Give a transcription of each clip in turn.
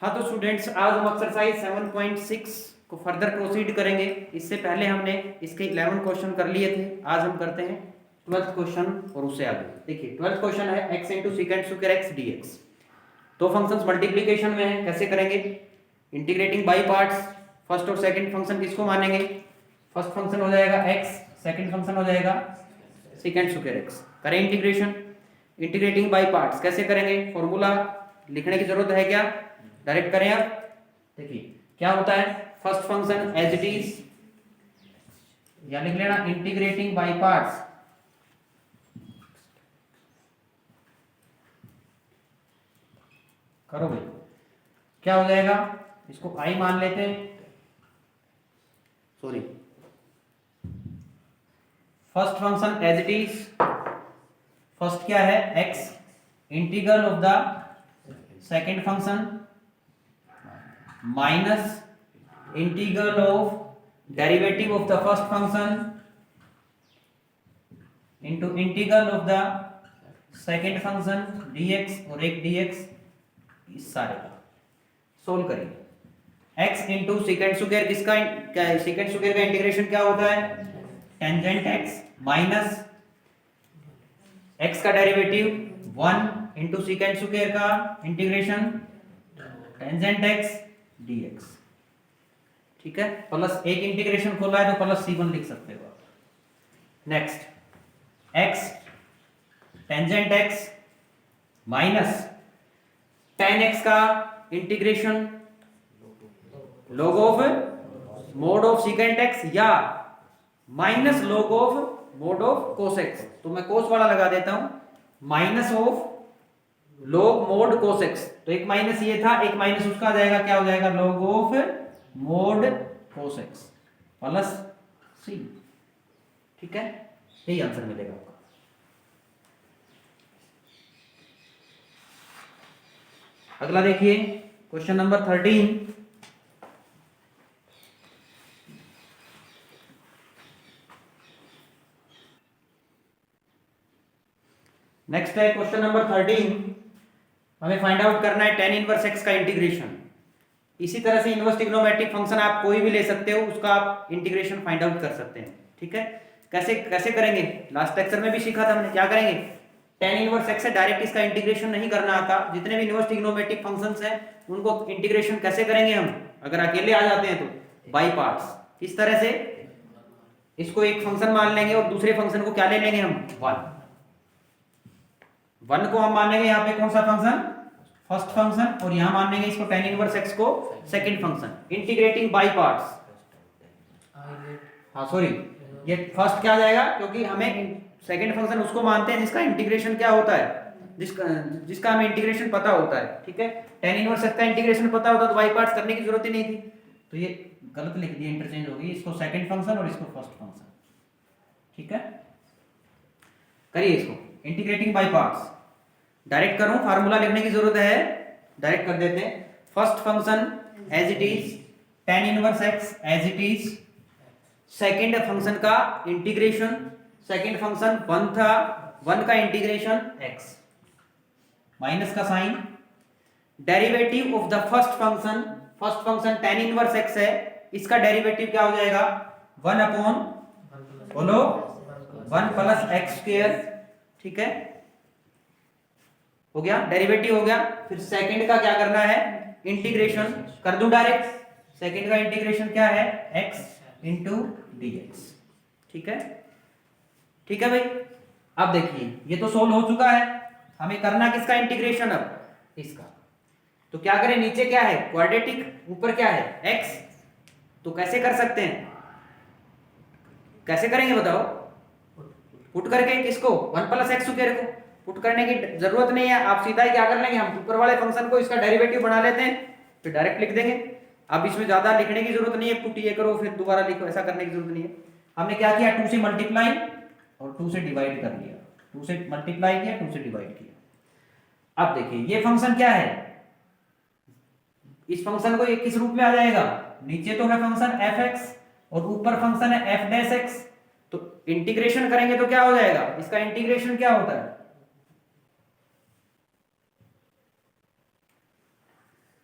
हाँ तो स्टूडेंट्स, आज हम एक्सरसाइज 7.6 को फर्दर प्रोसीड करेंगे। इससे पहले हमने इसके 11 क्वेश्चन कर लिए थे। आज हम करते हैं 12th क्वेश्चन और उससे आगे। देखिए 12th क्वेश्चन है x into secant square x dx। दो फंक्शंस मल्टीप्लिकेशन में है, कैसे करेंगे? Integrating by parts. फर्स्ट और सेकंड फंक्शन किसको मानेंगे? फर्स्ट फंक्शन हो जाएगा x, सेकंड फंक्शन हो जाएगा सीकेंट स्क्वायर x। करें इंटीग्रेशन। इंटीग्रेटिंग बाई पार्ट्स कैसे करेंगे? फॉर्मूला लिखने की जरूरत है क्या? डायरेक्ट करें आप। देखिए क्या होता है, first function as it is, या लिख लेना इंटीग्रेटिंग बाय पार्ट्स। करो भाई, क्या हो जाएगा? इसको आई मान लेते हैं, sorry, first function as it is. First क्या है? X, integral of the second function minus integral of derivative of the first function into integral of the second function dx और एक dx, इस सारे का सोल्व करिए। x इंटू सेकेंड स्क्वायर, किसका second square का इंटीग्रेशन क्या होता है? टेंजेंट x माइनस x का डेरिवेटिव 1 इंटू सेकेंड स्क्वायर का इंटीग्रेशन टेंजेंट x dx। ठीक है, प्लस एक इंटीग्रेशन खोला है तो प्लस c1 लिख सकते हो आप। Next x tangent x minus tan x का integration log of mode of secant x या minus log of mode of cos x। तो मैं cos वाला लगा देता हूं, minus of log mode cos x। तो एक माइनस ये था, एक माइनस उसका आ जाएगा, क्या हो जाएगा? log of mode cos x plus c। ठीक है, यही आंसर मिलेगा आपका। अगला देखिए क्वेश्चन नंबर 13। नेक्स्ट है क्वेश्चन नंबर 13। हमें फाइंड आउट करना है tan इनवर्स x का इंटीग्रेशन। इसी तरह से इनवर्स ट्रिग्नोमेट्रिक फंक्शन आप कोई भी ले सकते हो, उसका आप इंटीग्रेशन फाइंड आउट कर सकते हैं। ठीक है, कैसे कैसे करेंगे? लास्ट लेक्चर में भी सीखा था हमने। क्या करेंगे? tan इनवर्स x से डायरेक्ट इसका इंटीग्रेशन नहीं करना आता। जितने भी इनवर्स ट्रिग्नोमेट्रिक फंक्शंस हैं उनको इंटीग्रेशन कैसे करेंगे हम? अगर अकेले आ जाते हैं तो बाई पार्ट्स। किस तरह से? इसको एक फंक्शन मान लेंगे और दूसरे फंक्शन को क्या ले लेंगे हम? 1 को हम मानेंगे यहाँ पे कौन सा फंक्शन? फर्स्ट फंक्शन, और यहां मान लेंगे इसको tan इनवर्स x को second function. Integrating by parts. हाँ सॉरी, ये फर्स्ट क्या आ जाएगा? क्योंकि हमें सेकंड फंक्शन उसको मानते हैं जिसका इंटीग्रेशन क्या होता है, जिसका हमें इंटीग्रेशन पता होता है। ठीक है, tan इनवर्स x का इंटीग्रेशन पता होता तो बाय पार्ट्स करने की जरूरत ही नहीं थी। तो ये गलत लिख दिया, इंटरचेंज होगी, इसको सेकंड फंक्शन और इसको फर्स्ट फंक्शन। ठीक है, करिए इसको इंटीग्रेटिंग बाय पार्ट्स। डायरेक्ट करूं, फार्मूला लिखने की जरूरत है, डायरेक्ट कर देते हैं। First function as it is tan inverse x as it is, second function का इंटीग्रेशन, सेकंड फंक्शन 1 था, 1 का इंटीग्रेशन x माइनस का sign, derivative of the first function. First function tan inverse x है, इसका derivative क्या हो जाएगा? 1 upon, बोलो, 1 प्लस x स्क्वायर। ठीक है, हो गया, डेरिवेटिव हो गया। फिर सेकंड का क्या करना है? इंटीग्रेशन कर दूं डायरेक्ट। सेकंड का इंटीग्रेशन क्या है? x into dx। ठीक है, ठीक है भाई। अब देखिए ये तो सोल्व हो चुका है, हमें करना किसका इंटीग्रेशन? अब इसका। तो क्या करें? नीचे क्या है? क्वाड्रेटिक, ऊपर क्या है? x। तो कैसे कर सकते हैं? कैसे करेंगे बताओ? पुट करके किसको? 1 प्लस एक्स स्क्वायर को। पुट करने की जरूरत नहीं है, आप सीधा ही क्या कर लेंगे? हम ऊपर वाले फंक्शन को इसका डेरिवेटिव बना लेते हैं, फिर डायरेक्ट लिख देंगे। अब इसमें ज्यादा लिखने की जरूरत नहीं है, पुट ये करो फिर दोबारा लिखो, ऐसा करने की जरूरत नहीं है। हमने क्या किया? 2 से मल्टीप्लाई और 2 से डिवाइड कर लिया। 2 से मल्टीप्लाई किया, 2 से डिवाइड किया। अब देखिए ये फंक्शन क्या है? इस फंक्शन को ये किस रूप में आ जाएगा? नीचे तो है फंक्शन f(x) और ऊपर फंक्शन है f'(x). तो इंटीग्रेशन करेंगे तो क्या हो जाएगा? इसका इंटीग्रेशन क्या होता है?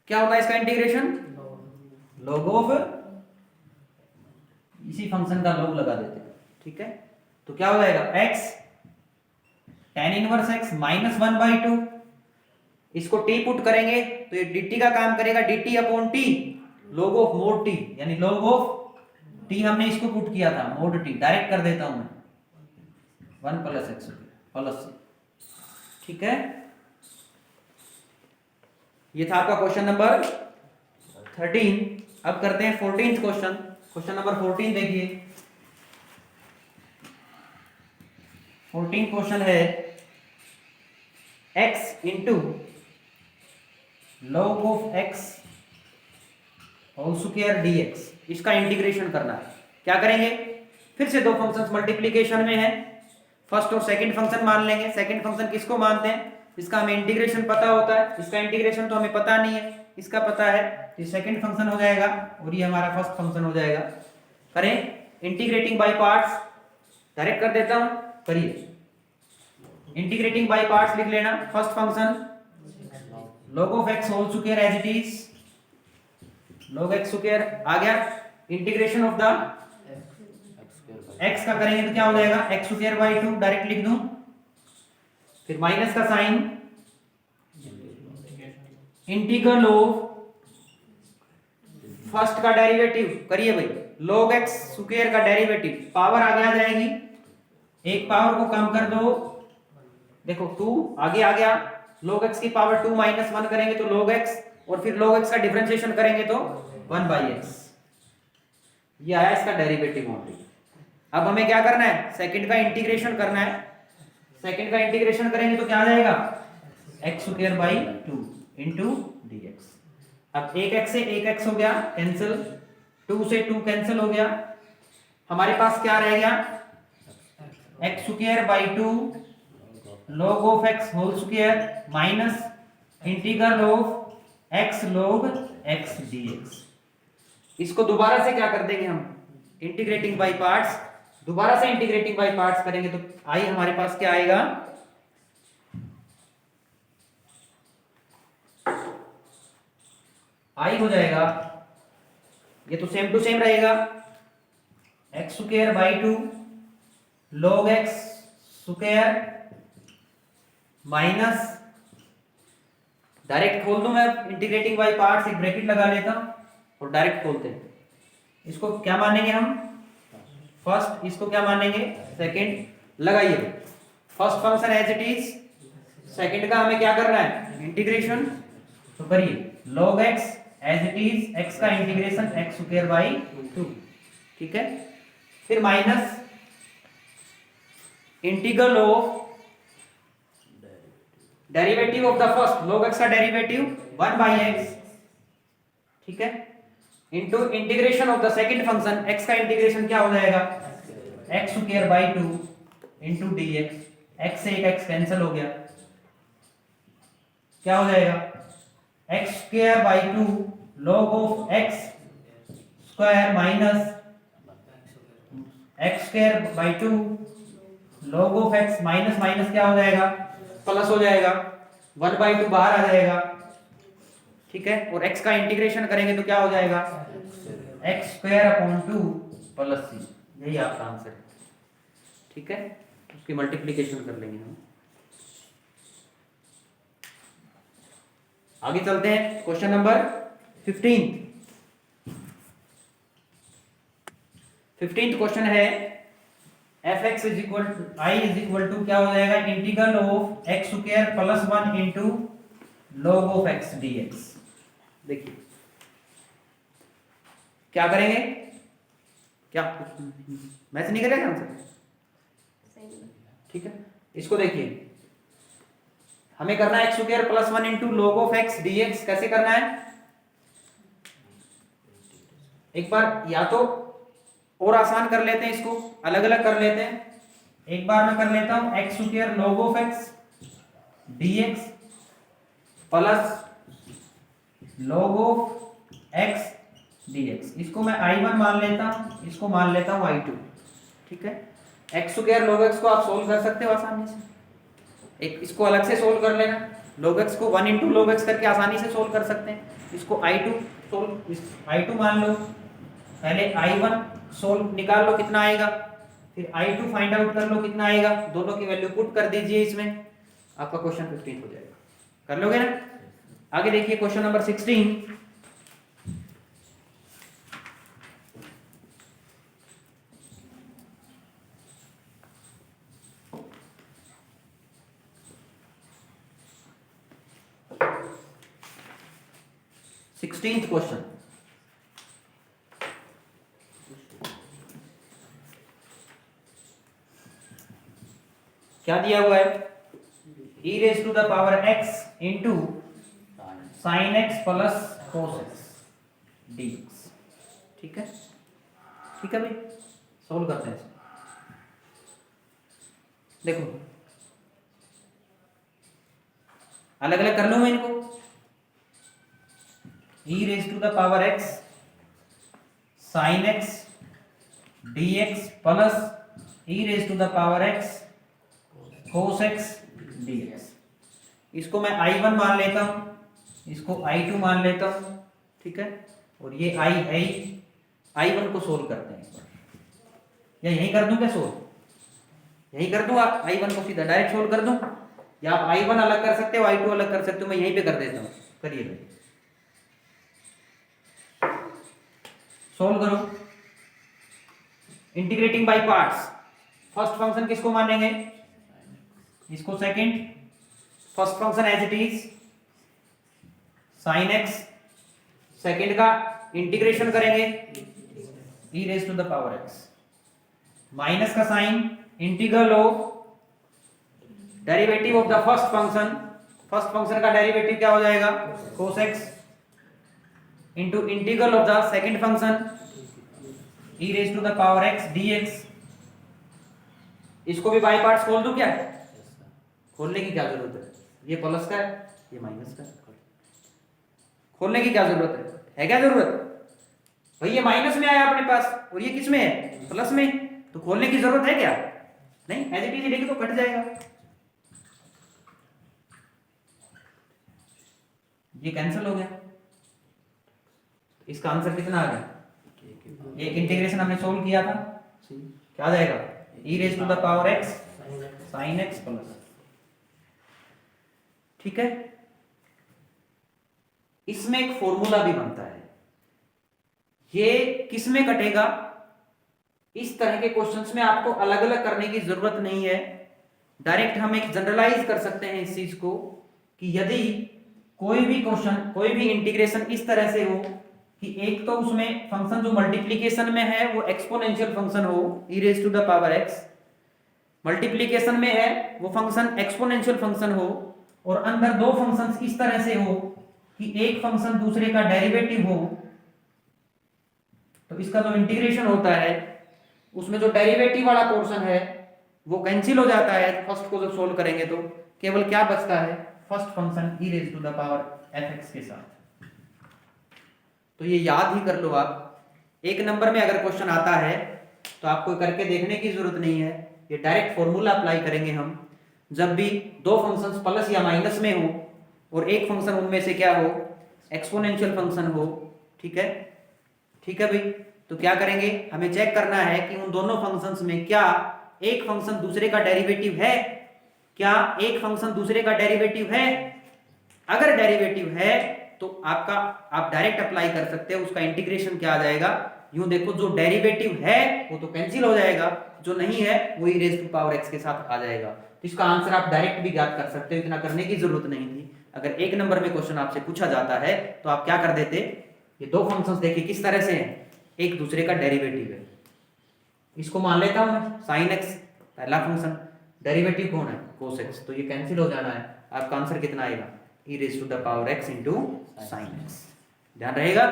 क्या होता है इसका इंटीग्रेशन, log ऑफ, इसी फंक्शन का log लगा देते हैं, ठीक है। तो क्या हो जाएगा x tan inverse x minus 1/2, इसको t पुट करेंगे तो ये dt का काम करेगा, dt upon t log of mode t, यानी log ऑफ t हमने इसको पुट किया था मोड t, डायरेक्ट कर देता हूं मैं 1 प्लस x प्लस c, ठीक है। ये था आपका क्वेश्चन नंबर 13। अब करते हैं 14th क्वेश्चन। क्वेश्चन नंबर 14 देखिए। 14 क्वेश्चन है x into log of x whole square dx, इसका इंटीग्रेशन करना है। क्या करेंगे, फिर से दो फंक्शंस मल्टीप्लिकेशन में है, फर्स्ट और सेकंड फंक्शन मान लेंगे। सेकंड फंक्शन किसको मानते हैं, इसका हमें इंटीग्रेशन पता होता है, इसका इंटीग्रेशन तो हमें पता नहीं है, इसका पता है। ये सेकंड फंक्शन हो जाएगा और ये हमारा फर्स्ट फंक्शन हो जाएगा। करें इंटीग्रेटिंग बाय पार्ट्स, डायरेक्ट कर देता हूं, करिए इंटीग्रेटिंग बाय पार्ट्स लिख लेना। First function log of x whole square as it is, log x square आ गया, इंटीग्रेशन ऑफ द x का करेंगे तो क्या हो जाएगा x स्क्वायर बाय 2, डायरेक्ट लिख दूं, फिर माइनस का साइन, इंटीग्रल ऑफ फर्स्ट का डेरिवेटिव, करिए भाई log x स्क्वायर का डेरिवेटिव, पावर आगे आ जाएगी, एक पावर को कम कर दो, देखो 2 आगे आ गया, log x की पावर 2 माइनस 1 करेंगे तो log x, और फिर log x का डिफरेंशिएशन करेंगे तो 1/x, ये आया इसका डेरिवेटिव ओनली। अब हमें क्या करना है, सेकंड का इंटीग्रेशन करना है। सेकंड का इंटीग्रेशन करेंगे तो क्या आ जाएगा x square by 2 into dx। अब एक x से एक x हो गया कैंसिल, 2 से 2 कैंसिल हो गया, हमारे पास क्या रह गया x square by 2 log of x whole square minus integral of x log x dx। इसको दोबारा से क्या कर देंगे हम, इंटीग्रेटिंग बाय पार्ट्स, दोबारा से इंटीग्रेटिंग बाय पार्ट्स करेंगे तो आई हमारे पास क्या आएगा, आई हो जाएगा, ये तो सेम टू सेम रहेगा, x square by 2 log x square minus, direct खोल दूं मैं इंटीग्रेटिंग बाय पार्ट्स, एक ब्रैकेट लगा लेता हूं और डायरेक्ट खोलते हैं। इसको क्या मानेंगे हम फर्स्ट, इसको क्या मानेंगे सेकंड, लगाइए first function as it is, second का हमें क्या करना है इंटीग्रेशन, तो करिए log x as it is, x का इंटीग्रेशन x स्क्वायर बाई 2, ठीक है। फिर minus integral of derivative of the first, log x का डेरिवेटिव 1/x, ठीक है, into integration of the second function, x का इंटीग्रेशन क्या हो जाएगा x square by 2 into dx, x से एक x कैंसिल हो गया, क्या हो जाएगा x square by 2 log of x square minus x square by 2 log of x, minus minus क्या हो जाएगा प्लस हो जाएगा, 1/2 बाहर आ जाएगा, ठीक है, और x का इंटीग्रेशन करेंगे तो क्या हो जाएगा x square upon 2 plus c, यही आपका आंसर है, ठीक है। उसकी मल्टीप्लिकेशन कर लेंगे हम। आगे चलते हैं क्वेश्चन नंबर 15th क्वेश्चन है fx is equal to I is equal to क्या हो जाएगा integral of x square plus 1 into log of x dx। देखिए क्या करेंगे, क्या मैच नहीं करेगा आंसर, ठीक है। इसको देखिए हमें करना है x square plus 1 into log of x dx। कैसे करना है, एक बार या तो और आसान कर लेते हैं, इसको अलग अलग कर लेते हैं। एक बार मैं कर लेता हूं x square log of x dx plus log of x dx, इसको मैं I1 मान लेता हूं, इसको मान लेता हूं I2, ठीक है। x स्क्वायर log x को आप सोल्व कर सकते हो आसानी से, एक इसको अलग से सोल्व कर लेना, log x को 1 into log x करके आसानी से सोल्व कर सकते हैं। इसको i2 सोल्व, i2 मान लो, पहले i1 सोल्व निकाल लो कितना आएगा, फिर i2 फाइंड आउट कर लो कितना आएगा, दोनों की वैल्यू पुट कर दीजिए इसमें, आपका क्वेश्चन 15 हो जाएगा। कर लोगे ना? आगे देखिए क्वेश्चन नंबर 16। क्वेश्चन, क्या दिया हुआ है, e raise to the power x into sine x plus cos x dx। ठीक है, ठीक है भाई, सोल्व करते हैं। देखो अलग अलग कर लूं मैं इनको, e raise to the power x sine x dx plus e raise to the power x cos x dx। इसको मैं i1 मान लेता हूं, इसको i2 मान लेता हूं, ठीक है, और ये i है, i1 को सोल्व करते हैं, या यही कर दूं क्या सोल्व, यही कर दूं, आप i1 को सीधा डायरेक्ट सोल्व कर दूं, या आप i1 अलग कर सकते हो, i2 अलग कर सकते हो, मैं यहीं पे कर देता हूं। करिए भाई, सोल्व करो, integrating by parts. First function किसको मानेंगे, इसको second, first function as it is sine x, second का इंटीग्रेशन करेंगे e raise to the power x, minus का sign, integral of derivative of the first function, first function का derivative क्या हो जाएगा cos x, into integral of the second function e raise to the power x dx। इसको भी by parts खोल दूं क्या, खोलने की क्या जरूरत है, ये प्लस का है, ये माइनस का है, खोलने की क्या जरूरत है क्या जरूरत भाई, ये माइनस में आया अपने पास और ये किस में है, प्लस में, तो खोलने की जरूरत है क्या, नहीं, एज इट इज लेके तो कट जाएगा, ये कैंसिल हो गया, इसका आंसर कितना आ गया, एक इंटीग्रेशन हमने सोल्व किया था, क्या आ जाएगा, e raise to the power x sin x plus, ठीक है। इसमें एक फॉर्मूला भी बनता है, ये किस में कटेगा, इस तरह के क्वेश्चंस में आपको अलग अलग करने की जरूरत नहीं है, डायरेक्ट हम एक जनरलाइज कर सकते हैं इस चीज को, कि यदि कोई भी क्वेश्चन, कोई भी इंटीग्रेशन इस तरह से हो कि एक तो उसमें फंक्शन जो मल्टीप्लीकेशन में है वो एक्सपोनेंशियल फंक्शन हो e raise to the power x, multiplication में है वो फंक्शन एक्सपोनेंशियल फंक्शन हो, और अंदर दो फंक्शंस इस तरह से हो कि एक फंक्शन दूसरे का डेरिवेटिव हो, तो इसका जो इंटीग्रेशन होता है उसमें जो डेरिवेटिव वाला पोर्शन है वो कैंसिल हो जाता है, फर्स्ट को जब सोल्व करेंगे तो केवल क्या बचता है, first function e raise to the power fx के साथ। तो ये याद ही कर लो आप, एक नंबर में अगर क्वेश्चन आता है तो आपको करके देखने की जरूरत नहीं है, ये डायरेक्ट फॉर्मूला अप्लाई करेंगे हम, जब भी दो फंक्शंस प्लस या माइनस में हो और एक फंक्शन उनमें से क्या हो, एक्सपोनेंशियल फंक्शन हो, ठीक है, ठीक है भाई। तो क्या करेंगे, हमें चेक करना है कि उन दोनों फंक्शंस में क्या एक फंक्शन दूसरे का डेरिवेटिव है, क्या एक फंक्शन दूसरे का डेरिवेटिव है, अगर डेरिवेटिव है तो आपका, आप डायरेक्ट अप्लाई कर सकते हो, उसका इंटीग्रेशन क्या आ जाएगा, यूं देखो, जो डेरिवेटिव है वो तो कैंसिल हो जाएगा, जो नहीं है वो e raise to power x के साथ आ जाएगा। तो इसका आंसर आप डायरेक्ट भी ज्ञात कर सकते हो, इतना करने की जरूरत नहीं थी। अगर एक नंबर में क्वेश्चन आपसे पूछा जाता है तो आप क्या कर देते, ये दो फंक्शंस देखिए किस तरह से हैं, एक दूसरे का डेरिवेटिव है, इसको मान लेता हूं मैं sin x पहला फंक्शन, डेरिवेटिव कौन है cos x, तो ये कैंसिल हो जाना है, आपका आंसर कितना आएगा e raise to the power x into sin x, ध्यान रहेगा,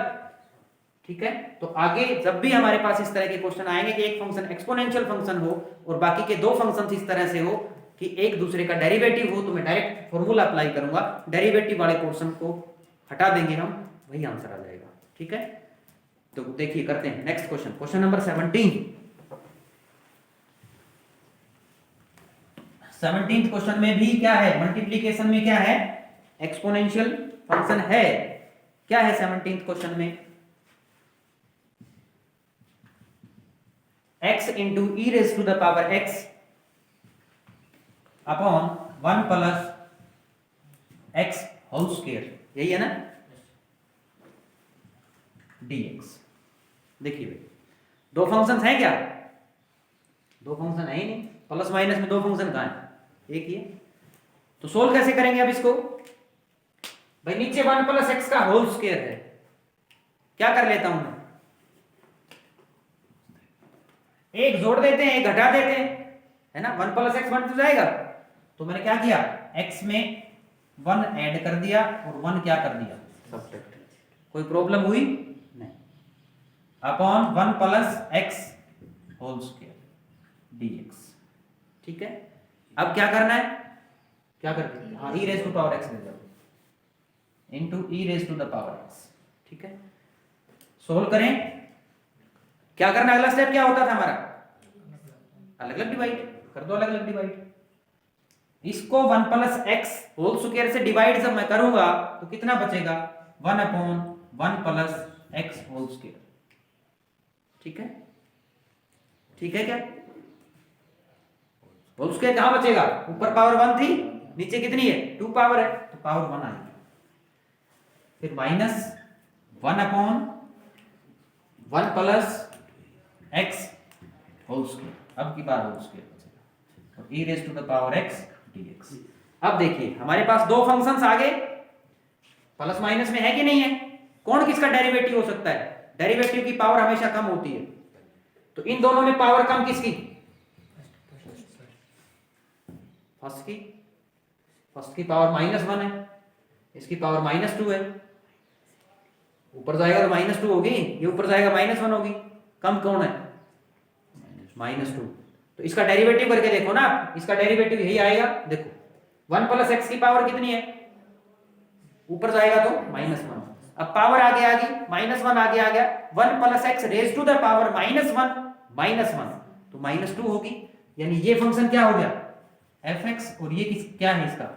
ठीक है। तो आगे जब भी हमारे पास इस तरह के क्वेश्चन आएंगे कि एक फंक्शन एक्सपोनेंशियल फंक्शन हो और बाकी के दो फंक्शंस इस तरह से हो कि एक दूसरे का डेरिवेटिव हो, तो मैं डायरेक्ट फॉर्मूला अप्लाई करूंगा, डेरिवेटिव वाले पोर्शन को हटा देंगे हम, वही आंसर आ जाएगा, ठीक है। तो देखिए करते हैं next question, question number 17 question में भी क्या है, मल्टीप्लीकेशन में क्या है, एक्सपोनेंशियल फंक्शन है। क्या है 17th क्वेश्चन में? x into e raise to the power x upon 1 plus x whole square, यही है ना, dx। देखिए भाई, दो फंक्शंस हैं क्या? दो फंक्शन है ही नहीं, प्लस माइनस में दो फंक्शन कहां है? एक ही है। तो सोल्व कैसे करेंगे अब इसको? भाई नीचे 1 प्लस एक्स का होल स्क्वायर है, क्या कर लेता हूं मैं, एक जोड़ देते हैं एक घटा देते हैं, है ना। 1 प्लस एक्स 1 तो जाएगा, तो मैंने क्या किया, x में 1 ऐड कर दिया और 1 क्या कर दिया, सब्ट्रैक्ट। कोई प्रॉब्लम हुई नहीं। Upon 1 plus x whole square dx, ठीक है। अब क्या करना है, क्या करते, हाँ e raise to power x ले जाओ into e raise to the power x, ठीक है। सोल्व करें, क्या करना, अगला स्टेप क्या होता था हमारा, अलग अलग डिवाइड कर दो, अलग अलग डिवाइड। इसको 1 प्लस एक्स होल स्क्वायर से डिवाइड जब मैं करूंगा तो कितना बचेगा, 1 upon 1 plus x whole square, ठीक है। ठीक है क्या, होल स्क्वायर कहां बचेगा, ऊपर पावर 1 थी, नीचे कितनी है, 2 पावर है, तो पावर 1 आएगी। फिर minus 1 upon 1 plus x whole square, अब की बार होल स्क्वायर बचेगा, और e raise to the power x dx। अब देखिए हमारे पास दो फंक्शंस आ गए, प्लस माइनस में है कि नहीं है, कौन किसका डेरिवेटिव हो सकता है, डेरिवेटिव की पावर हमेशा कम होती है, तो इन दोनों में पावर कम किसकी, फर्स्ट की। फर्स्ट की पावर -1 है, इसकी पावर -2 है, ऊपर जाएगा तो -2 होगी, ये ऊपर जाएगा -1 होगी, कम कौन है, -2। तो इसका डेरिवेटिव करके देखो ना आप, इसका डेरिवेटिव यही आएगा, देखो 1 प्लस एक्स की पावर कितनी है, ऊपर जाएगा तो -1, अब पावर आगे आ गई, -1 आगे आ गया, 1 plus x raise to the power -1 तो -2 होगी, यानी ये फंक्शन क्या हो गया, fx, और ये क्या है, इसका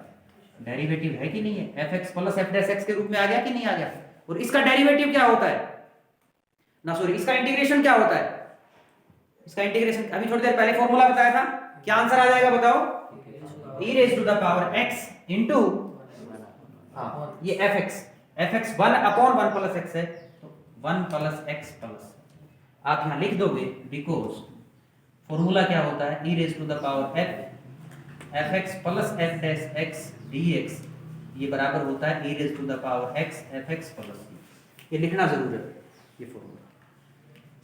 डेरिवेटिव है कि नहीं है, fx plus f dash x के रूप में आ गया कि नहीं आ गया। और इसका डेरिवेटिव क्या होता है ना, सॉरी इसका इंटीग्रेशन क्या होता है, इसका इंटीग्रेशन अभी थोड़ी देर पहले फॉर्मूला बताया था, क्या आंसर आ जाएगा बताओ, e raise to the power x into, हाँ ये fx 1 अपॉन 1 प्लस x है, तो 1 प्लस x प्लस, आप यहां लिख दोगे बिकॉज फॉर्मूला क्या होता है, e raise to the power fx plus f dash x dx, ये बराबर होता है e raise to the power x fx plus, ये लिखना जरूर है, ये फॉर्मूला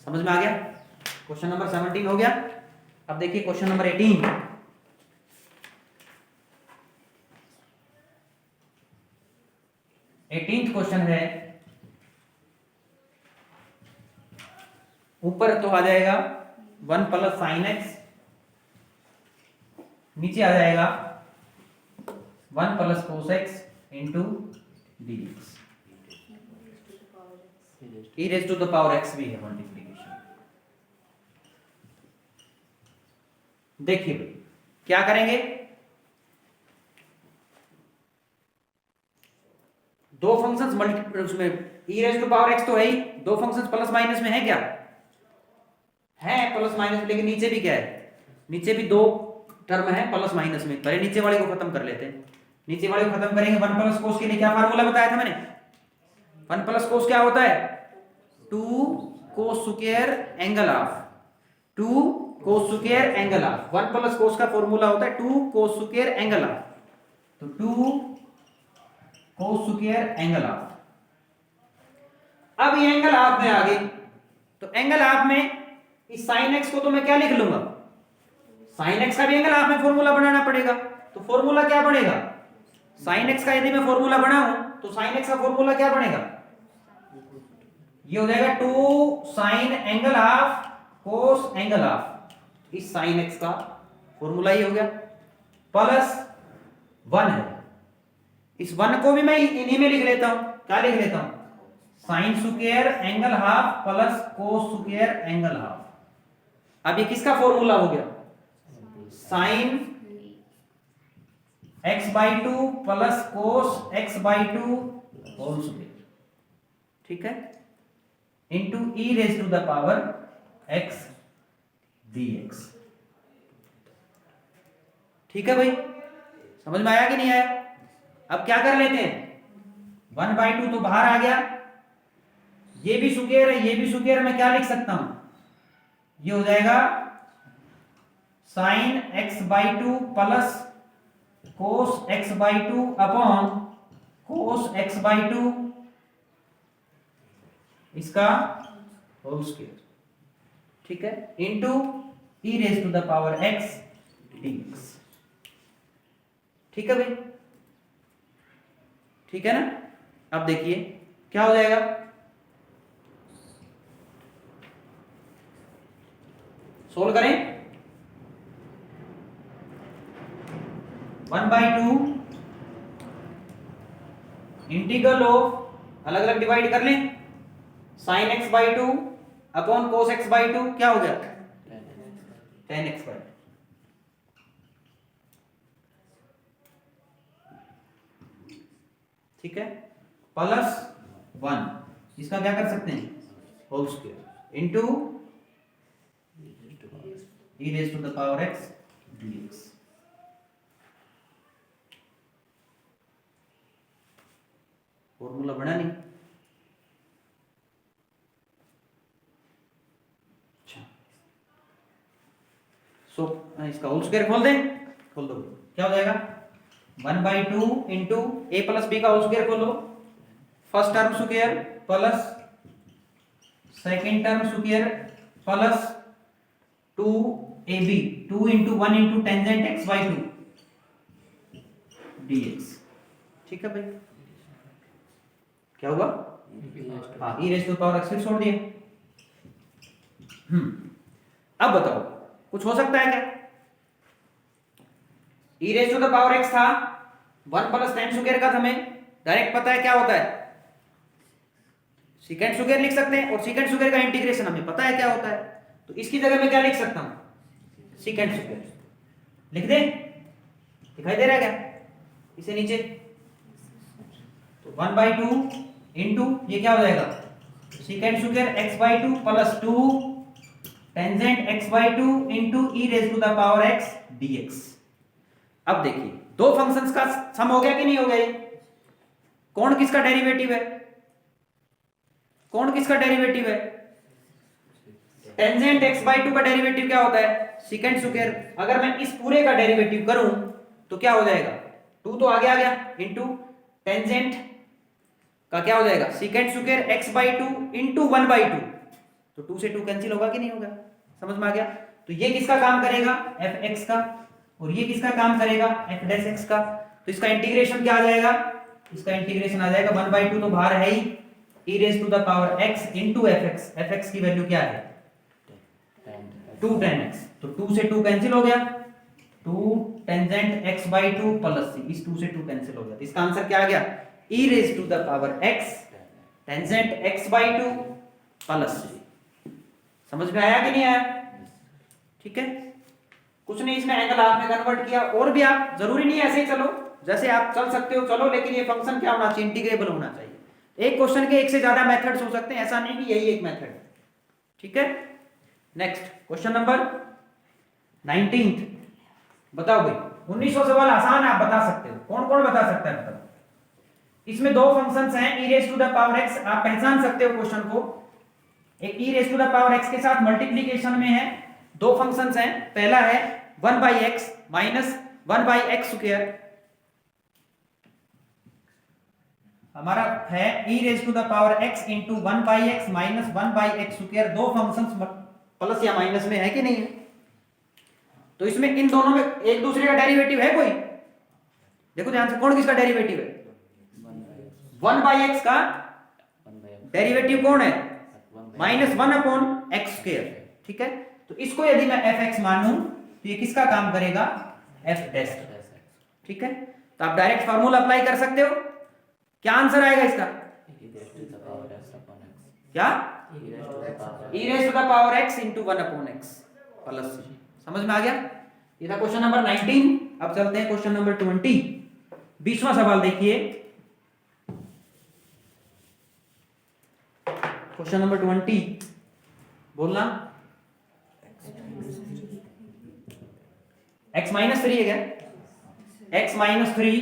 समझ में आ गया। क्वेश्चन नंबर 17 हो गया। अब देखिए क्वेश्चन नंबर 18। क्वेश्चन है, ऊपर तो आ जाएगा 1 प्लस साइन एक्स, नीचे आ जाएगा 1 plus cos x into dx, e raise to the power x भी है मल्टीप्लिकेशन। देखिए क्या करेंगे, दो फंक्शंस मल्टीप्लाई, उसमें e raise to power x तो है ही, दो फंक्शंस प्लस माइनस में है क्या, है प्लस माइनस, लेकिन नीचे भी क्या है, नीचे भी दो टर्म है प्लस माइनस में, पहले नीचे वाले को खत्म कर लेते हैं। नीचे वाले को खत्म करेंगे, 1 प्लस कोस के लिए क्या फार्मूला बताया था मैंने, 1 प्लस कोस क्या होता है, 2 कोस square angle of, 2 cos square angle of, 1 plus कोस का फॉर्मूला होता है 2 कोस स्क्वायर एंगल ऑफ, तो 2 कोस स्क्वायर एंगल ऑफ। अब ये एंगल ऑफ में आ गई, तो एंगल ऑफ में इस साइन एक्स को तो मैं क्या लिख लूंगा, साइन एक्स का भी एंगल ऑफ में फॉर्मूला बनाना पड़ेगा, तो फॉर्मूला क्या बनेगा, साइन एक्स का यदि मैं फॉर्मूला बनाऊं तो साइन एक्स का फॉर्मूला क्या बनेगा, ये हो जाएगा 2 sign angle of cos angle of, इस साइन एक्स का फॉर्मूला ये हो गया, प्लस 1 है, इस 1 को भी मैं इन्हीं में लिख लेता हूं, क्या लिख लेता हूं, sine square angle half plus cos square angle half. अब ये किसका फॉर्मूला हो गया, sine x by two plus cos x by two whole square, ठीक है, into e raise to the power x dx। ठीक है भाई, समझ में आया कि नहीं आया? अब क्या कर लेते हैं, 1/2 तो बाहर आ गया, ये भी स्क्वायर है ये भी स्क्वायर, मैं क्या लिख सकता हूं, ये हो जाएगा sine x by two plus cos x by two upon cos x by two इसका होल स्क्वायर, ठीक है, into e raise to the power x dx। ठीक है भाई, ठीक है ना? अब देखिए क्या हो जाएगा, सोल्व करें, 1/2 इंटीग्रल ऑफ, अलग अलग डिवाइड कर लें, sign x by two upon cos x by to, क्या हो गया, tan x बाई, ठीक है, प्लस 1, इसका क्या कर सकते हैं, whole square, into e raise to the power x dx। Formula बना नहीं, अच्छा, सो इसका होल स्क्वायर खोल दें, खोल दो, क्या हो जाएगा, 1/2 इंटू ए प्लस बी का होल स्क्वायर खोलो, first term square plus second term square plus 2ab, 2 into 1 into tangent x by to dx। ठीक है भाई, क्या हुआ, हाँ, ई रेज टू पावर एक्स फिर छोड़ दिए। अब बताओ कुछ हो सकता है क्या, e raise to the power x था, 1 प्लस टेन स्क्वायर का हमें डायरेक्ट पता है क्या होता है, सेकंड स्क्वायर लिख सकते हैं, और सेकंड स्क्वायर का इंटीग्रेशन हमें पता है क्या होता है, तो इसकी जगह मैं क्या लिख सकता हूं, सेकंड स्क्वायर लिख दे, दिखाई दे रहा है क्या, इसे नीचे, तो 1/2 इंटू ये क्या हो जाएगा, second square x by two plus 2 tangent x by two into e raise to the power x dx। अब देखिए दो फंक्शंस का सम हो गया कि नहीं हो गया, कौन किसका डेरिवेटिव है, कौन किसका डेरिवेटिव है, टेंजेंट x बाई टू का डेरिवेटिव क्या होता है, सेकंड स्क्वायर, अगर मैं इस पूरे का डेरिवेटिव करूं तो क्या हो जाएगा, 2 तो आगे आ गया इंटू टेंजेंट का क्या हो जाएगा, second square x by two into 1/2, तो 2 से 2 कैंसिल होगा कि नहीं होगा, समझ में आ गया, तो ये किसका काम करेगा, fx का, और ये किसका काम करेगा, f डैश x का, तो इसका इंटीग्रेशन क्या आ जाएगा, इसका इंटीग्रेशन आ जाएगा 1/2 तो बाहर है ही, e raise to the power x into fx, fx की वैल्यू क्या है 2 tan x, तो 2 से 2 कैंसिल हो गया, 2 tangent x by two plus c, इस 2 से 2 कैंसिल हो गया, तो इसका आंसर क्या आ गया, e raise to the power x tangent x by two plus c। समझ में आया कि नहीं आया, ठीक है, कुछ नहीं, इसमें एंगल आपने कन्वर्ट किया, और भी आप जरूरी नहीं ऐसे ही चलो, जैसे आप चल सकते हो चलो, लेकिन ये फंक्शन क्या होना चाहिए, इंटीग्रेबल होना चाहिए। एक क्वेश्चन के एक से ज्यादा मेथड्स हो सकते हैं, ऐसा नहीं कि यही एक मेथड है, ठीक है। नेक्स्ट क्वेश्चन नंबर 19, बताओ भाई, 1900 सवाल आसान आप बता सकते हो, कौन कौन बता सकता है बताओ, इसमें दो फंक्शंस हैं, e raise to the power x, आप पहचान सकते हो क्वेश्चन को, एक e raise to the power x के साथ मल्टीप्लीकेशन में है, दो फंक्शंस हैं, पहला है 1/x माइनस 1/x स्क्वायर, हमारा है e raise to the power x into 1/x minus 1/x square, दो फंक्शंस प्लस या माइनस में है कि नहीं है, तो इसमें इन दोनों में एक दूसरे का डेरिवेटिव है कोई, देखो ध्यान से, कौन किसका डेरिवेटिव है, 1/x का डेरिवेटिव कौन है, -1/x स्क्वायर, ठीक है, तो इसको यदि मैं fx मानूं तो ये किसका काम करेगा, f डैश, ठीक है, तो आप डायरेक्ट फार्मूला अप्लाई कर सकते हो, क्या आंसर आएगा इसका, क्या, e raise to the power x into 1/x plus c। समझ में आ गया, ये था क्वेश्चन नंबर 19। अब चलते हैं क्वेश्चन नंबर 20, 20वां सवाल देखिए। क्वेश्चन नंबर 20 बोलना। x माइनस 3 है क्या? x minus 3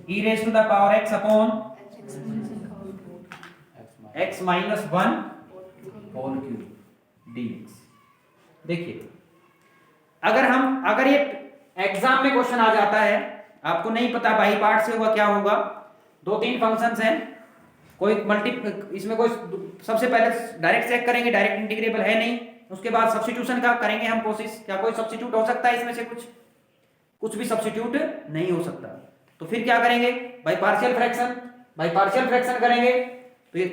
e raise to the power x upon x minus 1 whole cube dx। देखिए अगर ये एग्जाम में क्वेश्चन आ जाता है, आपको नहीं पता बाई पार्ट से होगा क्या होगा, 2-3 फंक्शंस हैं, कोई इसमें कोई सबसे पहले डायरेक्ट चेक करेंगे डायरेक्ट इंटीग्रेबल है नहीं, उसके बाद सब्स्टिट्यूशन का करेंगे हम कोशिश, क्या कोई सब्स्टिट्यूट हो सकता है इसमें से? कुछ भी सब्स्टिट्यूट नहीं हो सकता। तो फिर क्या करेंगे? बाय पार्शियल फ्रैक्शन करेंगे, तो ये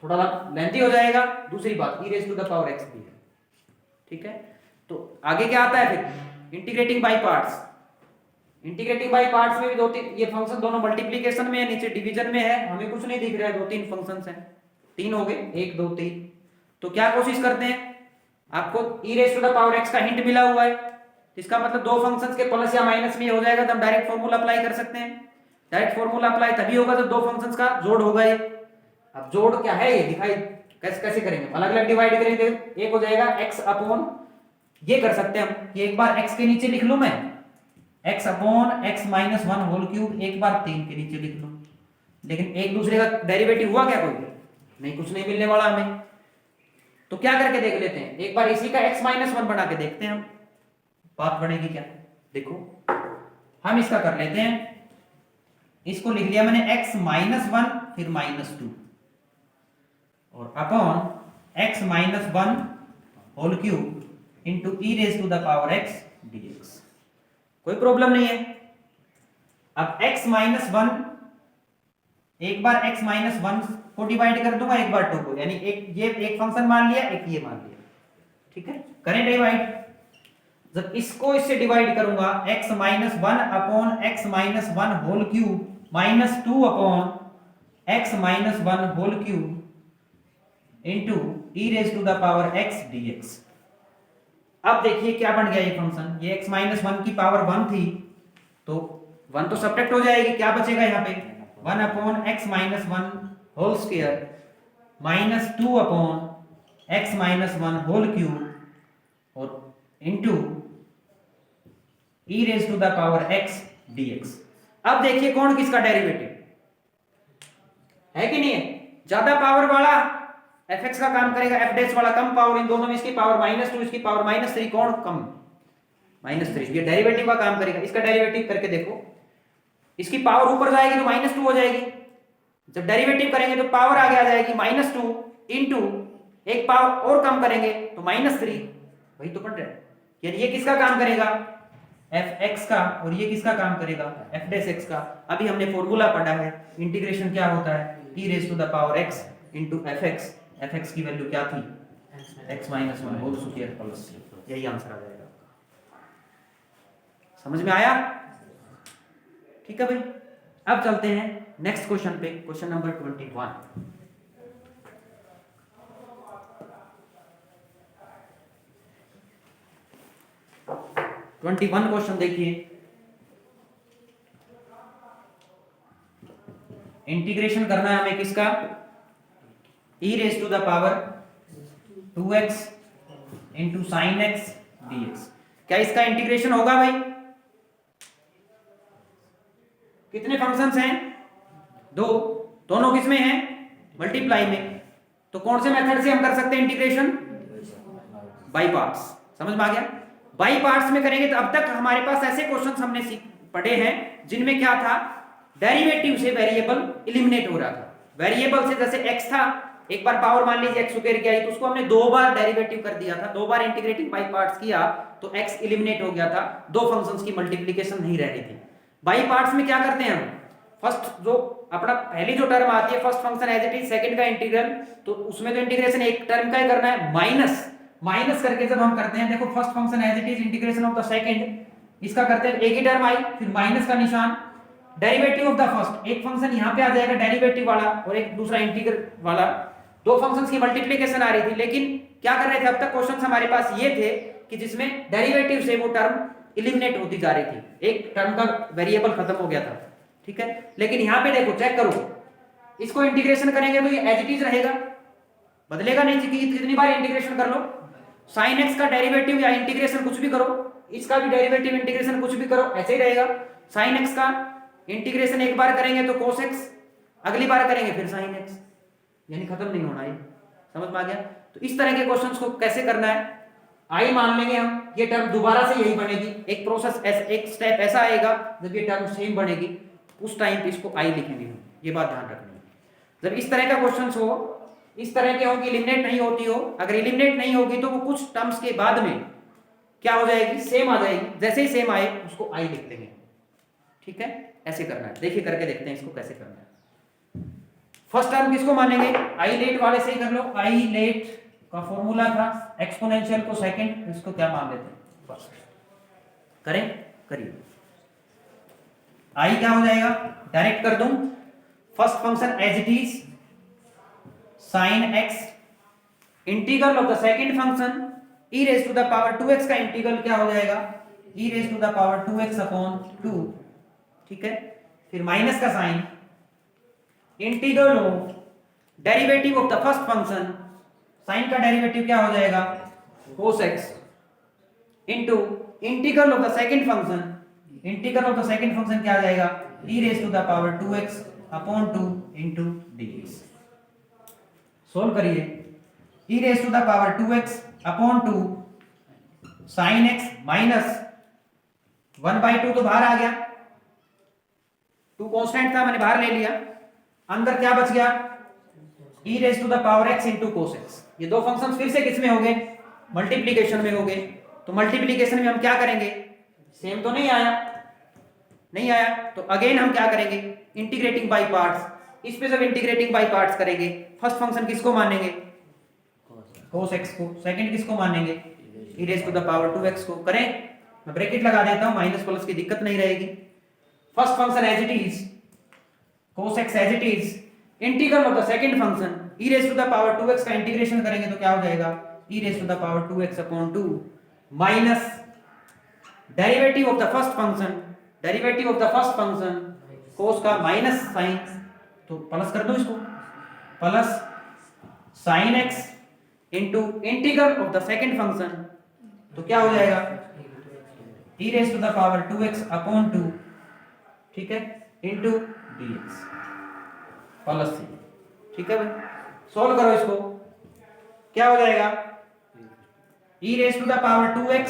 थोड़ा लेंथी हो जाएगा। दूसरी बात e raise to the power x भी है, ठीक है। तो आगे क्या आता है फिर? इंटीग्रेटिंग बाय पार्ट्स में भी 2-3 ये फंक्शन दोनों मल्टीप्लिकेशन में है, नीचे डिवीजन में है, हमें कुछ नहीं दिख रहा है, 2-3 फंक्शंस हैं, 3 हो गए, 1 2 3। तो क्या कोशिश करते हैं, आपको e raise to the power x का हिंट मिला हुआ है, इसका मतलब दो फंक्शंस के प्लस या माइनस में हो जाएगा, तो हम डायरेक्ट फॉर्मूला अप्लाई कर सकते हैं। डायरेक्ट फॉर्मूला अप्लाई तभी होगा जब दो फंक्शंस का जोड़ होगा। ये अब जोड़ क्या है ये दिखाई कैसे करेंगे, अलग अलग डिवाइड करेंगे, एक हो जाएगा x अपॉन, ये कर सकते हैं हम, ये एक बार x के नीचे लिख लूं मैं, x upon x minus 1 whole cube, एक बार 3 के नीचे लिख लूं। लेकिन एक दूसरे का डेरिवेटिव हुआ क्या? कोई नहीं, कुछ नहीं मिलने वाला हमें। तो क्या करके देख लेते हैं, एक बार इसी का x माइनस 1 बना के देखते हैं हम, बात बढ़ेगी क्या? देखो हम इसका कर लेते हैं, इसको लिख लिया मैंने x माइनस 1 फिर माइनस 2 और upon x minus 1 whole cube into e raise to the power x dx। कोई प्रॉब्लम नहीं है। अब x माइनस 1, एक बार x माइनस 1 को डिवाइड कर दूंगा, एक बार 2 को, यानी एक फंक्शन मान लिया, एक ये मान लिया, ठीक है। करें डिवाइड, जब इसको इससे डिवाइड करूंगा x minus 1 upon x minus 1 whole cube minus 2 upon x minus 1 whole cube into e raise to the power x dx। अब देखिए क्या बन गया ये फंक्शन, ये x माइनस 1 की पावर 1 थी, तो 1 तो सब्ट्रैक्ट हो जाएगी, क्या बचेगा यहाँ पे? 1 upon x minus 1 whole square minus 2 upon x minus 1 whole cube और into e raise to the power x dx। अब देखिए कौन किसका डेरिवेटिव है कि नहीं है? ज्यादा पावर वाला fx का काम करेगा, f डैश वाला कम पावर, इन दोनों में इसकी पावर -2 इसकी पावर -3, कौन कम? -3। ये डेरिवेटिव का काम करेगा। इसका डेरिवेटिव करके देखो, इसकी पावर ऊपर जाएगी तो -2 हो जाएगी, जब डेरिवेटिव करेंगे तो पावर आगे आ जाएगी -2 इंटू एक पावर और कम करेंगे तो -3, वही तो पढ़ रहे हैं। यानी ये किसका काम करेगा? fx का, और ये किसका काम करेगा? f डैश x का। अभी हमने फॉर्मूला पढ़ा है, इंटीग्रेशन क्या होता है? e raise to the power x into fx की वैल्यू क्या थी? x minus 1 whole square plus, यही आंसर आ जाएगा। समझ में आया? ठीक है भाई, अब चलते हैं नेक्स्ट क्वेश्चन पे, क्वेश्चन नंबर 21। क्वेश्चन देखिए, इंटीग्रेशन करना है हमें किसका? e raise to the power 2x into sine x dx। क्या इसका इंटीग्रेशन होगा भाई? कितने फंक्शंस हैं? दो, दोनों किसमें हैं? मल्टीप्लाई में। तो कौन से मेथड से हम कर सकते हैं इंटीग्रेशन? By parts. समझ में आ गया? बाई पार्ट्स में करेंगे तो अब तक हमारे पास ऐसे क्वेश्चंस हमने पढ़े हैं जिनमें क्या था, डेरिवेटिव से वेरिएबल एलिमिनेट हो रहा था। वेरिएबल से जैसे x था, एक बार पावर मान लीजिए x स्क्वायर की आई तो उसको हमने दो बार डेरिवेटिव कर दिया था, दो बार इंटीग्रेटिंग बाई पार्ट्स किया तो x एलिमिनेट हो गया था, दो फंक्शंस की मल्टीप्लिकेशन नहीं रह रही थी। बाई पार्ट्स में क्या करते हैं हम, फर्स्ट जो अपना पहली जो टर्म आती है first function as it is, second का इंटीग्रल, तो उसमें तो इंटीग्रेशन एक टर्म का ही करना है, माइनस करके जब हम करते हैं, देखो first function as it is integration of the second, इसका करते हैं, एक ही टर्म आई फिर माइनस का निशान, डेरिवेटिव ऑफ द फर्स्ट, एक फंक्शन यहां पे आ जाएगा डेरिवेटिव वाला और एक दूसरा इंटीग्रल वाला, दो फंक्शंस की मल्टीप्लिकेशन आ रही थी। लेकिन क्या कर रहे थे अब तक क्वेश्चंस हमारे पास ये थे कि जिसमें डेरिवेटिव से वो टर्म इलिमिनेट होती जा रही थी, एक टर्म का वेरिएबल खत्म हो गया था, ठीक है। लेकिन यहाँ पे देखो, चेक करो, इसको इंटीग्रेशन करेंगे तो ये एज इट इज रहेगा, बदलेगा नहीं, कि कितनी बार इंटीग्रेशन कर लो। साइन एक्स का डेरिवेटिव या इंटीग्रेशन कुछ भी करो, इसका भी डेरिवेटिव इंटीग्रेशन कुछ भी करो, ऐसे ही रहेगा। साइन एक्स का इंटीग्रेशन एक बार करेंगे तो कोस एक्स, अगली बार करेंगे फिर साइन एक्स, यानी खत्म नहीं होना। ये समझ में आ गया? तो इस तरह के क्वेश्चंस को कैसे करना है, आई मान लेंगे हम, ये टर्म दोबारा से यही बनेगी, एक प्रोसेस एक स्टेप ऐसा आएगा जब ये टर्म सेम बनेगी, उस टाइम पे इसको आई लिखेंगे हम, ये बात ध्यान रखनी है। जब इस तरह का क्वेश्चंस हो, इस तरह के हो कि एलिमिनेट नहीं होती हो, अगर एलिमिनेट नहीं होगी तो वो कुछ टर्म्स के बाद में क्या हो जाएगी, सेम आ जाएगी, जैसे ही सेम आए उसको आई लिख देंगे, ठीक है। ऐसे करना है, देखिए करके देखते हैं इसको कैसे करना है। फर्स्ट टर्म किसको मानेंगे, आई लेट वाले से ही कर लो, आई लेट का फॉर्मूला था एक्सपोनेंशियल को सेकंड, इसको क्या मान लेते हैं फर्स्ट, करें, करिए। आई क्या हो जाएगा, डायरेक्ट कर दूं, first function as it is sin x, integral of the second function e raise to the power 2x का इंटीग्रल क्या हो जाएगा, e raise to the power 2x upon 2, ठीक है। फिर माइनस का sign, integral of derivative of the first function, sine का derivative क्या हो जाएगा cos x, into integral of the second function, integral of the second function क्या आ जाएगा, e raise to the power 2x upon 2 into dx। Solve करिए, e raise to the power 2x upon 2 sin x minus 1/2 तो बाहर आ गया, 2 constant था मैंने बाहर ले लिया, अंदर क्या बच गया, e raise to the power x into cos x। ये दो फंक्शंस फिर से किस में हो गए, मल्टीप्लिकेशन में हो गए। तो मल्टीप्लिकेशन में हम क्या करेंगे, सेम तो नहीं आया, नहीं आया तो अगेन हम क्या करेंगे, इंटीग्रेटिंग बाय पार्ट्स। इस पे जब इंटीग्रेटिंग बाय पार्ट्स करेंगे, फर्स्ट फंक्शन किसको मानेंगे, cos x को, सेकंड किसको मानेंगे, e raise to the power 2x को। करें, मैं ब्रैकेट लगा देता हूं, माइनस प्लस की दिक्कत नहीं रहेगी। First function as it is cos x as it is, integral of the second function e raise to the power 2x का इंटीग्रेशन करेंगे तो क्या हो जाएगा, e raise to the power 2x upon 2 minus derivative of the first function, derivative of the first function cos का minus sine, तो plus कर दो इसको, plus sin x into integral of the second function, तो क्या हो जाएगा, e raise to the power 2x upon 2, ठीक है, इनटू dx प्लस c, ठीक है भाई। सोल्व करो इसको, क्या हो जाएगा, e raise to the power 2x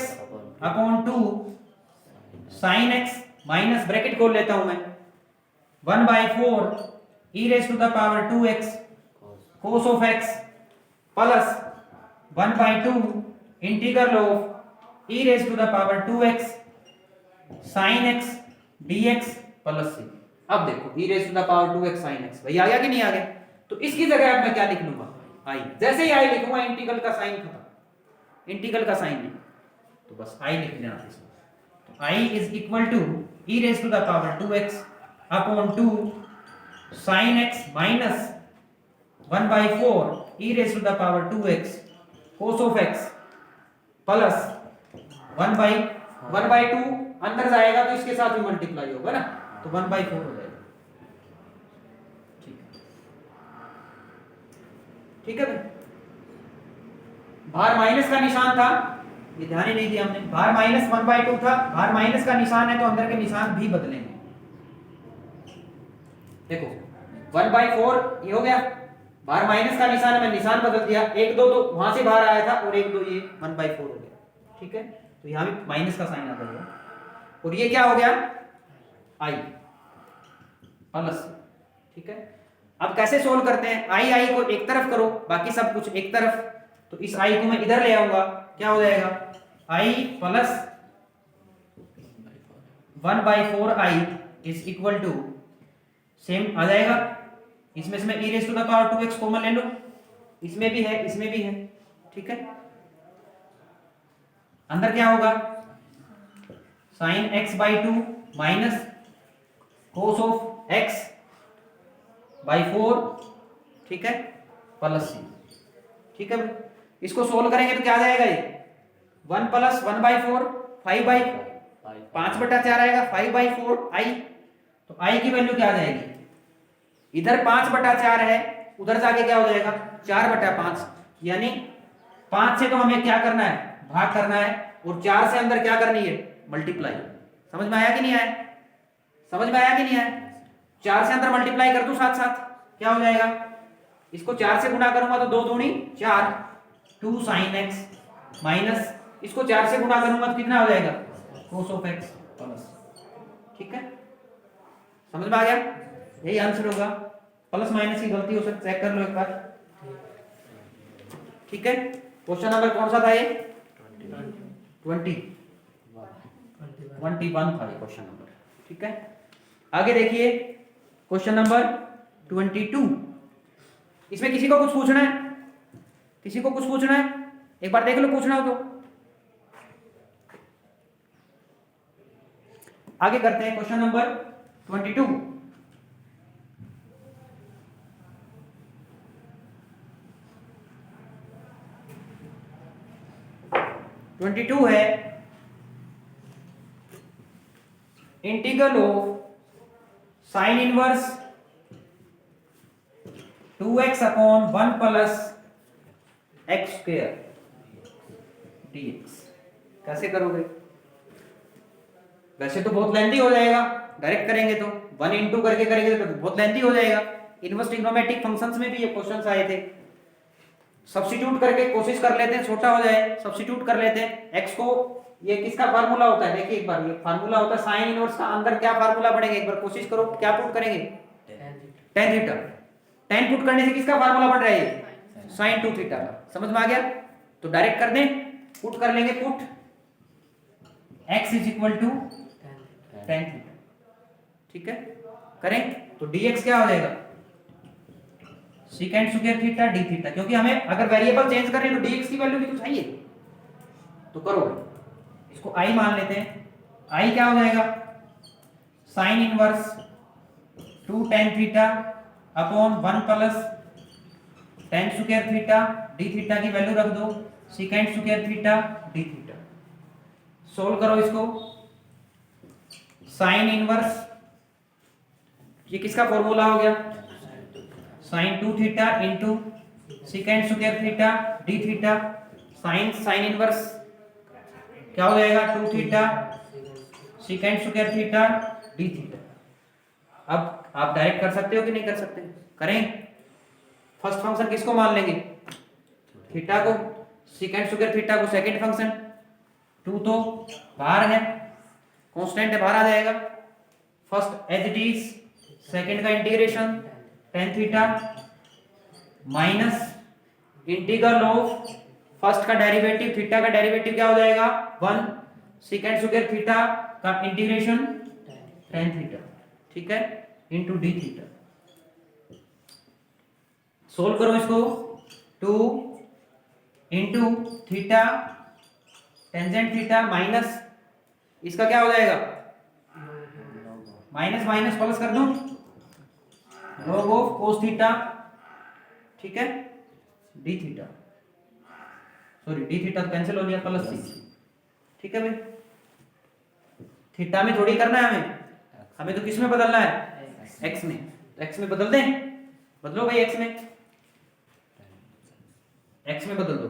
upon 2 sin x minus bracket खोल लेता हूं मैं 1/4 e raise to the power 2x cos of x plus 1/2 integral of e raise to the power 2x sin x dx plus c। अब देखो e raise to the power 2x sin x, भाई आ गया कि नहीं आ गया? तो इसकी जगह अब मैं क्या लिख लूंगा, i। जैसे ही i लिखूंगा इंटीग्रल का साइन खत्म, इंटीग्रल का साइन नहीं, तो बस i लिख देना इसमें। तो i is equal to e raise to the power 2x upon 2 sin x minus 1/4 e raise to the power 2x cos of x plus 1/2 अंदर जाएगा तो इसके साथ भी मल्टीप्लाई होगा ना, तो 1/4 हो जाएगा, ठीक है, ठीक है भाई। बाहर माइनस का निशान था, ये ध्यान ही नहीं दिया हमने, बाहर माइनस 1/2 था, बाहर माइनस का निशान है तो अंदर के निशान भी बदलेंगे। देखो 1/4 ये हो गया, बाहर माइनस का निशान है, मैं निशान बदल दिया, 1 2 तो वहां से बाहर आया था और 1 2 ये 1/4 हो गया, ठीक है। तो यहां भी माइनस का साइन आ गया, और ये क्या हो गया, i प्लस, ठीक है। अब कैसे सोल्व करते हैं, i को एक तरफ करो, बाकी सब कुछ एक तरफ, तो इस i को मैं इधर ले आऊंगा, क्या हो जाएगा, i plus 1/4i is equal to, same आ जाएगा, इसमें से मैं e raise to the power 2x common ले लो, इसमें भी है इसमें भी है, ठीक है। अंदर क्या होगा, sin x/2 minus cos of x by 4, ठीक है, प्लस c, ठीक है। इसको सोल्व करेंगे तो क्या आ जाएगा, ये 1 प्लस 1/4 5/4 5/4 आएगा, 5/4 आई। तो आई की वैल्यू क्या आ जाएगी, इधर 5/4 है, उधर जाके क्या हो जाएगा 4/5, यानी 5 से तो हमें क्या करना है, भाग करना है, और 4 से अंदर क्या करनी है, मल्टीप्लाई। समझ में आया कि नहीं आया, समझ में आया कि नहीं आया। 4 से अंदर मल्टीप्लाई कर दूं साथ साथ, क्या हो जाएगा, इसको 4 से गुणा करूंगा तो 2 दूनी 4, 2 sin x, माइनस इसको 4 से गुणा करूंगा तो कितना हो जाएगा, cos of x प्लस। ठीक है, समझ में आ गया, यही आंसर होगा। प्लस माइनस की गलती हो सकती है, चेक कर लो एक बार। ठीक है, क्वेश्चन नंबर कौन सा था ये, 21 था ये क्वेश्चन नंबर। ठीक है, आगे देखिए क्वेश्चन नंबर 22। इसमें किसी को कुछ पूछना है, किसी को कुछ पूछना है, एक बार देख लो, पूछना हो तो। आगे करते हैं क्वेश्चन नंबर 22। है integral of sine inverse 2x upon 1 plus x square dx। कैसे करोगे, वैसे तो बहुत लेंथी हो जाएगा, डायरेक्ट करेंगे तो 1 इंटू करके करेंगे तो बहुत लेंथी हो जाएगा। इनवर्स ट्रिग्नोमेट्रिक फंक्शंस में भी ये क्वेश्चंस आए थे। सब्स्टिट्यूट करके कोशिश कर लेते हैं, छोटा हो जाए, सब्स्टिट्यूट कर लेते हैं x को। ये किसका फार्मूला होता है, देखिए एक बार, ये फार्मूला होता है साइन इनवर्स का, अंदर क्या फार्मूला पड़ेगा, एक बार कोशिश करो, क्या पुट करेंगे, tan थीटा। tan पुट करने से किसका फार्मूला बन रहा है, ये sin 2 थीटा का। समझ में आ गया, तो डायरेक्ट कर दें, पुट कर लेंगे, put x is equal to tan theta. ठीक है, करें तो dx क्या हो जाएगा, second square theta d theta, क्योंकि हमें अगर वेरिएबल चेंज करें तो dx की वैल्यू भी तो चाहिए। तो करो, इसको i मान लेते हैं, i क्या हो जाएगा, sine inverse 2 tan theta upon 1 plus tan square theta d theta की वैल्यू रख दो, second square theta d theta. Solve करो इसको, साइन इनवर्स, ये किसका फॉर्मूला हो गया, sine 2 theta into second square theta d theta. Sine inverse क्या हो जाएगा, 2 theta second square theta d theta. अब आप डायरेक्ट कर सकते हो कि नहीं कर सकते, करें। फर्स्ट फंक्शन किसको मान लेंगे, थीटा को, सेकेंड स्क्वायर थीटा को सेकेंड फंक्शन, 2 तो बाहर है, कांस्टेंट है, बाहर आ जाएगा। First as it is, second का integration tan theta minus integral of first का डेरिवेटिव, थीटा का डेरिवेटिव क्या हो जाएगा 1, सेकेंड स्क्वायर थीटा का इंटीग्रेशन tan थीटा। ठीक है, इनटू डी थीटा। सोल्व करो इसको, 2 into theta tangent theta minus इसका क्या हो जाएगा, माइनस माइनस प्लस कर दूं, log ऑफ cos थीटा। ठीक है, d theta, sorry d theta cancel हो गया, प्लस c। ठीक है भाई, थीटा में थोड़ी करना है हमें तो किस में बदलना है, x में। x में बदल दें, बदलो भाई x में, x में बदल दो।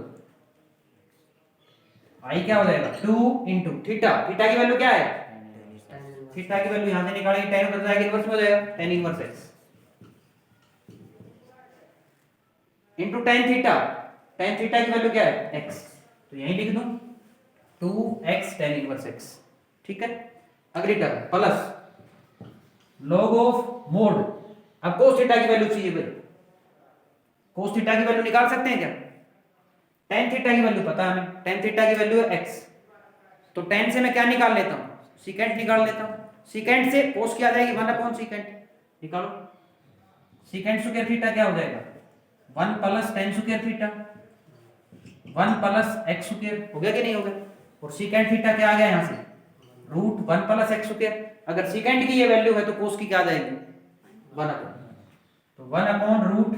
i क्या हो जाएगा, 2 इंटू थीटा, थीटा की वैल्यू क्या है, थीटा की वैल्यू यहां से निकालेंगे, tan बदल जाएगा, इनवर्स में हो जाएगा, tan inverse x into tan theta. tan theta की वैल्यू क्या है, x, तो यहीं लिख दूं 2x tan इनवर्स x। ठीक है, अगली term plus log of mode. अब cos थीटा की वैल्यू चाहिए भाई, cos थीटा की वैल्यू निकाल सकते हैं क्या, tan थीटा की वैल्यू पता है हमें, tan थीटा की वैल्यू है x, तो tan से मैं क्या निकाल लेता हूं, सेकेंड निकाल लेता हूं, सेकेंड से cos क्या आ जाएगी 1 सेकेंड, निकालो, सेकेंड स्क्वायर थीटा क्या हो जाएगा 1 plus tan square theta, 1 plus x square, हो गया कि नहीं हो गया, और सेकेंड थीटा क्या आ गया यहां से, रूट 1 प्लस x स्क्वायर। अगर सेकेंड की ये वैल्यू है तो cos की क्या आ जाएगी 1 अपॉन, तो 1 upon root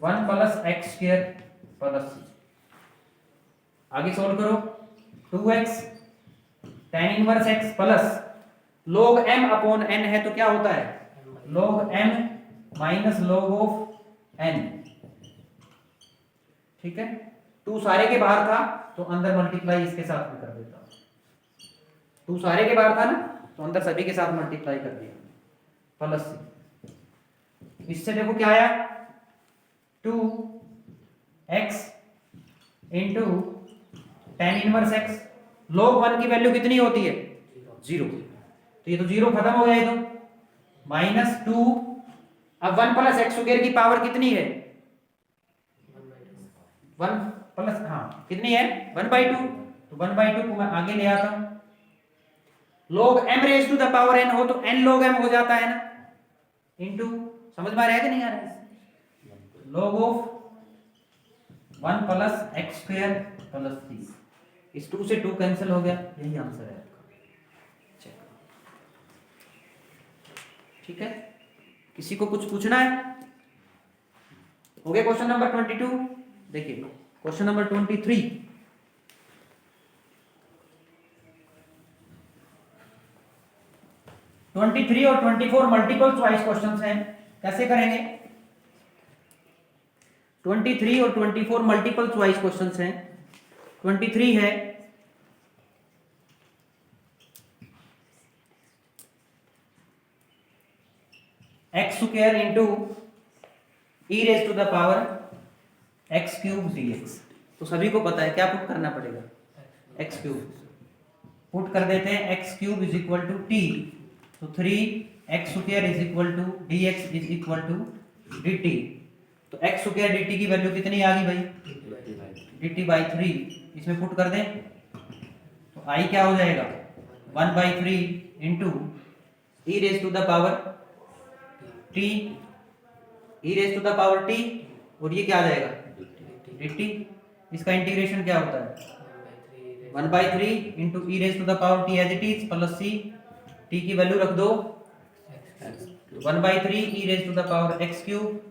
1 plus x square plus c। आगे सोल्व करो, 2x tan inverse x plus log m upon n है तो क्या होता है log m minus log of n, ठीक है। 2 सारे के बाहर था तो अंदर मल्टीप्लाई इसके साथ भी कर देता हूं, 2 सारे के बाहर था ना तो अंदर सभी के साथ मल्टीप्लाई कर दिया प्लस से। इससे देखो क्या आया 2x into tan inverse x, log 1 की वैल्यू कितनी होती है 0, तो ये तो 0 खत्म हो गया, ये तो माइनस 2। अब 1 प्लस एक्स स्क्वायर की पावर कितनी है 1 प्लस, हाँ कितनी है 1/2, तो 1/2 को मैं आगे ले आता हूं। log m raise to the power n हो तो n log m हो जाता है ना, इनटू, समझ में आ रहा है कि नहीं आ रहा है, log of 1 plus x square plus 3, इस 2 से 2 कैंसिल हो गया, यही आंसर है आपका। चेक, ठीक है। किसी को कुछ पूछना है? हो गया क्वेश्चन नंबर 22। देखिए क्वेश्चन नंबर 23, और 24 मल्टीपल चॉइस क्वेश्चंस हैं, कैसे करेंगे? 23 और 24 मल्टीपल चॉइस क्वेश्चंस हैं। 23 है x square into e raise to the power x cube dx, तो सभी को पता है क्या पुट करना पड़ेगा, एक्स क्यूब पुट कर देते हैं, x cube is equal to t, तो 3x square is equal to dx is equal to dt, तो x स्क्वायर dt की वैल्यू कितनी आ गई भाई dt/3, इसमें पुट कर दें तो i क्या हो जाएगा 1/3 into e raise to the power t, e raise to the power t, और ये क्या आ जाएगा dt, इसका इंटीग्रेशन क्या होता है 1/3 into e raise to the power t as it is plus c, t की वैल्यू रख दो 1/3 e raise to the power x cube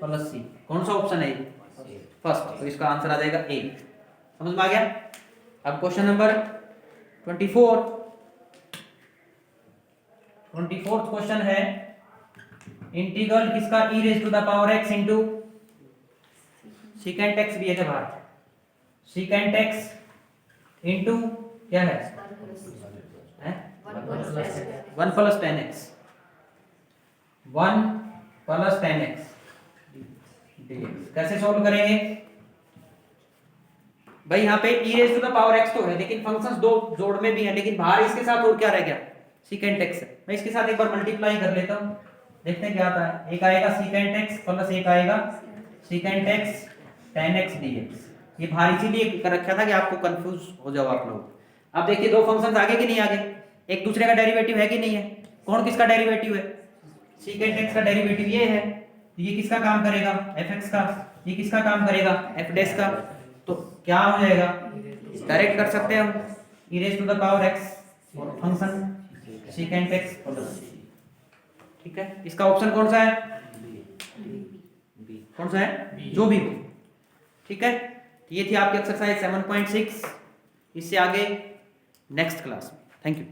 plus c, कौन सा ऑप्शन है फर्स्ट, तो इसका आंसर आ जाएगा ए। समझ में आ गया? अब क्वेश्चन नंबर 24, 24th क्वेश्चन है इंटीग्रल किसका e raise to the power x into secant x भी है क्या बाहर, सीकेंट x इंटू क्या है 1 plus 10x, 1 plus 10x dx, कैसे सोल्व करेंगे भाई? यहाँ पे e raise to the power x तो है लेकिन फंक्शंस दो जोड़ में भी है, लेकिन बाहर इसके साथ और क्या रह गया सीकेंट x है। मैं इसके साथ एक बार मल्टीप्लाई कर लेता हूँ, देखते हैं क्या आता है। एक आएगा सीकेंट x प्लस एक आएगा secant x tan x dx, ये बाहर इसीलिए कर रखा था कि आपको कंफ्यूज हो जाओ आप लोग। अब देखिए दो फंक्शंस आगे कि नहीं आगे, एक दूसरे का डेरिवेटिव है कि नहीं है, कौन किसका डेरिवेटिव है, सीकेंट x का डेरिवेटिव ये है, तो ये किसका काम करेगा fx का, ये किसका काम करेगा f डैश का, तो क्या हो जाएगा डायरेक्ट कर सकते हैं हम e raise to the power x और फंक्शन सीकेंट x प्लस, ठीक है। इसका ऑप्शन कौन सा है, कौन सा है, जो भी हो, ठीक है। ये थी आपकी एक्सरसाइज 7.6, इससे आगे नेक्स्ट क्लास में। Thank you.